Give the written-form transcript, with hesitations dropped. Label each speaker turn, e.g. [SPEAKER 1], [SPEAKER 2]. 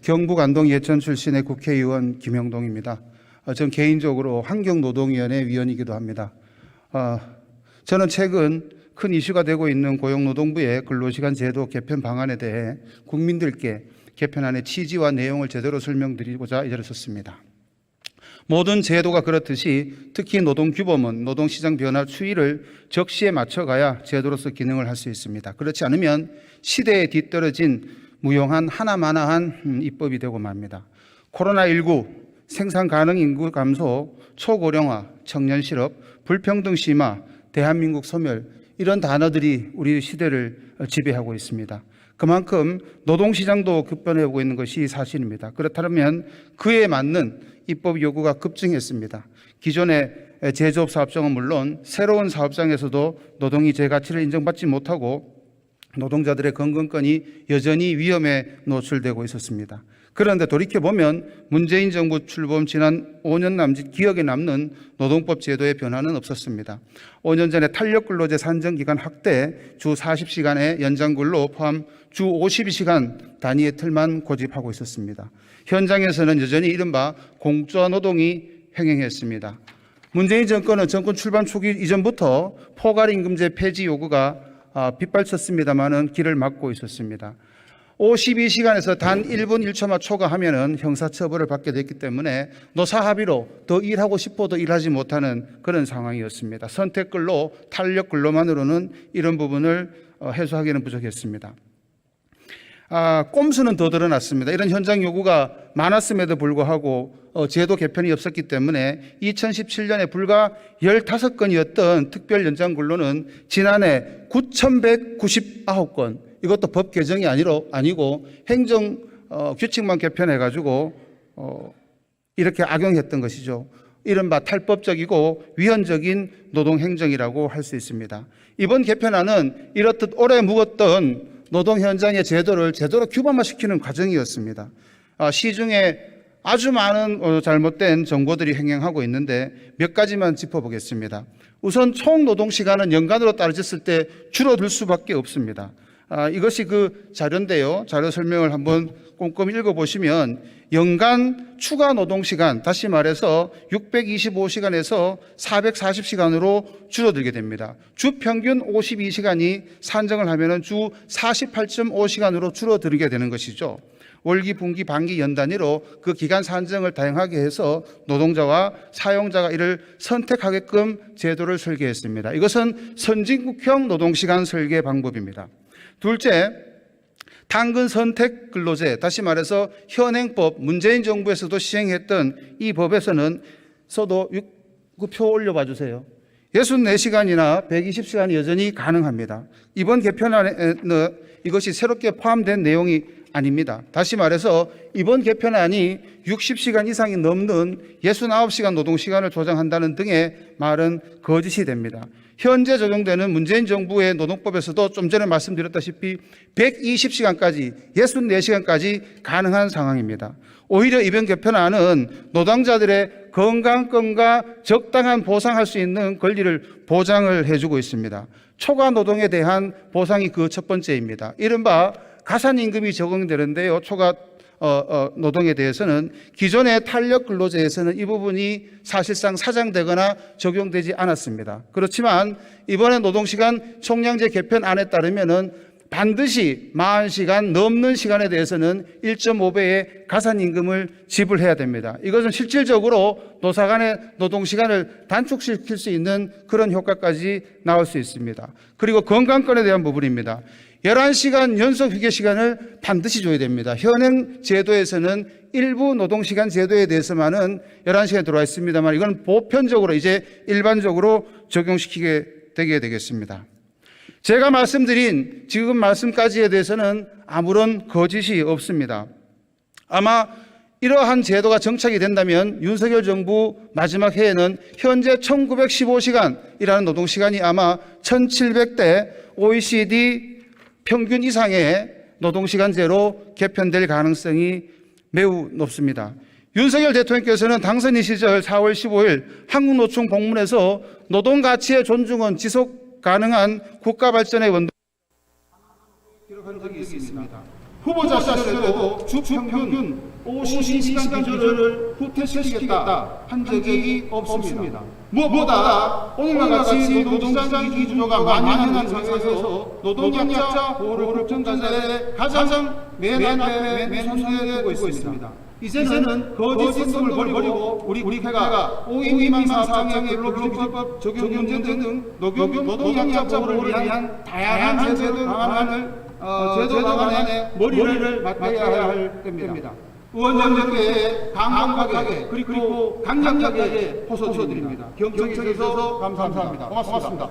[SPEAKER 1] 경북 안동 예천 출신의 국회의원 김영동입니다. 전 개인적으로 환경노동위원회 위원이기도 합니다. 저는 최근 큰 이슈가 되고 있는 고용노동부의 근로시간 제도 개편 방안에 대해 국민들께 개편안의 취지와 내용을 제대로 설명드리고자 이 자리에 섰습니다. 모든 제도가 그렇듯이 특히 노동규범은 노동시장 변화 추이를 적시에 맞춰가야 제도로서 기능을 할 수 있습니다. 그렇지 않으면 시대에 뒤떨어진 무용한 하나마나한 입법이 되고 맙니다. 코로나19, 생산 가능 인구 감소, 초고령화, 청년 실업, 불평등 심화, 대한민국 소멸, 이런 단어들이 우리 시대를 지배하고 있습니다. 그만큼 노동시장도 급변해오고 있는 것이 사실입니다. 그렇다면 그에 맞는 입법 요구가 급증했습니다. 기존의 제조업 사업장은 물론 새로운 사업장에서도 노동이 제 가치를 인정받지 못하고 노동자들의 건강권이 여전히 위험에 노출되고 있었습니다. 그런데 돌이켜보면 문재인 정부 출범 지난 5년 남짓 기억에 남는 노동법 제도의 변화는 없었습니다. 5년 전에 탄력근로제 산정기간 확대, 주 40시간의 연장근로 포함 주 52시간 단위의 틀만 고집하고 있었습니다. 현장에서는 여전히 이른바 공짜 노동이 횡행했습니다. 문재인 정권은 정권 출범 초기 이전부터 포괄임금제 폐지 요구가 빗발쳤습니다마는 길을 막고 있었습니다. 52시간에서 단 1분 1초만 초과하면 형사처벌을 받게 됐기 때문에 노사합의로 더 일하고 싶어도 일하지 못하는 그런 상황이었습니다. 선택근로, 탄력근로만으로는 이런 부분을 해소하기는 부족했습니다. 꼼수는 더 드러났습니다. 이런 현장 요구가 많았음에도 불구하고 제도 개편이 없었기 때문에 2017년에 불과 15건이었던 특별 연장 근로는 지난해 9,199건, 이것도 법 개정이 아니고 행정 규칙만 개편해가지고 이렇게 악용했던 것이죠. 이른바 탈법적이고 위헌적인 노동행정이라고 할 수 있습니다. 이번 개편안은 이렇듯 오래 묵었던 노동 현장의 제도를 제대로 규범화시키는 과정이었습니다. 시중에 아주 많은 잘못된 정보들이 횡행하고 있는데 몇 가지만 짚어보겠습니다. 우선 총 노동시간은 연간으로 따졌을 때 줄어들 수밖에 없습니다. 이것이 그 자료인데요. 자료 설명을 한번 꼼꼼히 읽어보시면 연간 추가 노동시간, 다시 말해서 625시간에서 440시간으로 줄어들게 됩니다. 주 평균 52시간이 산정을 하면 주 48.5시간으로 줄어들게 되는 것이죠. 월기, 분기, 반기, 연 단위로 그 기간 산정을 다양하게 해서 노동자와 사용자가 이를 선택하게끔 제도를 설계했습니다. 이것은 선진국형 노동시간 설계 방법입니다. 둘째, 당근 선택 근로제, 다시 말해서 현행법, 문재인 정부에서도 시행했던 이 법에서는 그 표 올려봐 주세요. 64시간이나 120시간이 여전히 가능합니다. 이번 개편안에는 이것이 새롭게 포함된 내용이 아닙니다. 다시 말해서 이번 개편안이 60시간 이상이 넘는 69시간 노동시간을 조장한다는 등의 말은 거짓이 됩니다. 현재 적용되는 문재인 정부의 노동법에서도 좀 전에 말씀드렸다시피 120시간까지, 64시간까지 가능한 상황입니다. 오히려 이번 개편안은 노동자들의 건강권과 적당한 보상할 수 있는 권리를 보장을 해주고 있습니다. 초과 노동에 대한 보상이 그 첫 번째입니다. 이른바 가산임금이 적용되는데요. 초과 노동에 대해서는 기존의 탄력근로제에서는 이 부분이 사실상 사장되거나 적용되지 않았습니다. 그렇지만 이번에 노동시간 총량제 개편안에 따르면은 반드시 40시간 넘는 시간에 대해서는 1.5배의 가산임금을 지불해야 됩니다. 이것은 실질적으로 노사 간의 노동시간을 단축시킬 수 있는 그런 효과까지 나올 수 있습니다. 그리고 건강권에 대한 부분입니다. 11시간 연속 휴게 시간을 반드시 줘야 됩니다. 현행 제도에서는 일부 노동시간 제도에 대해서만은 11시간에 들어와 있습니다만 이건 보편적으로 이제 일반적으로 적용시키게 되겠습니다. 제가 말씀드린 지금 말씀까지에 대해서는 아무런 거짓이 없습니다. 아마 이러한 제도가 정착이 된다면 윤석열 정부 마지막 해에는 현재 1915시간이라는 노동시간이 아마 1700대 OECD 평균 이상의 노동시간제로 개편될 가능성이 매우 높습니다. 윤석열 대통령께서는 당선인 시절 4월 15일 한국노총 공문에서 노동가치의 존중은 지속 가능한 국가발전의 원동 기록한 적이 있습니다. 후보자 시절에도 주 평균 50시간 기준을 후퇴시키겠다 한 적이 없습니다. 무엇보다 오늘과 같이 노동시장 기준조가 만연한 상황에서 노동약자 보호를 국정전에 가장 맨 앞에 맨손에 두고 있습니다. 이제는 거짓 선동을 버리고 우리 국회가 5인 미만 사업장의 근로기준법 적용 문제 등 노동약자 보호를 위한 다양한 제도 방안에 머리를 맞대야 할 때입니다. 의원님들께 강력하게 그리고 강력하게 호소드립니다. 경청해 주셔서 감사합니다. 고맙습니다.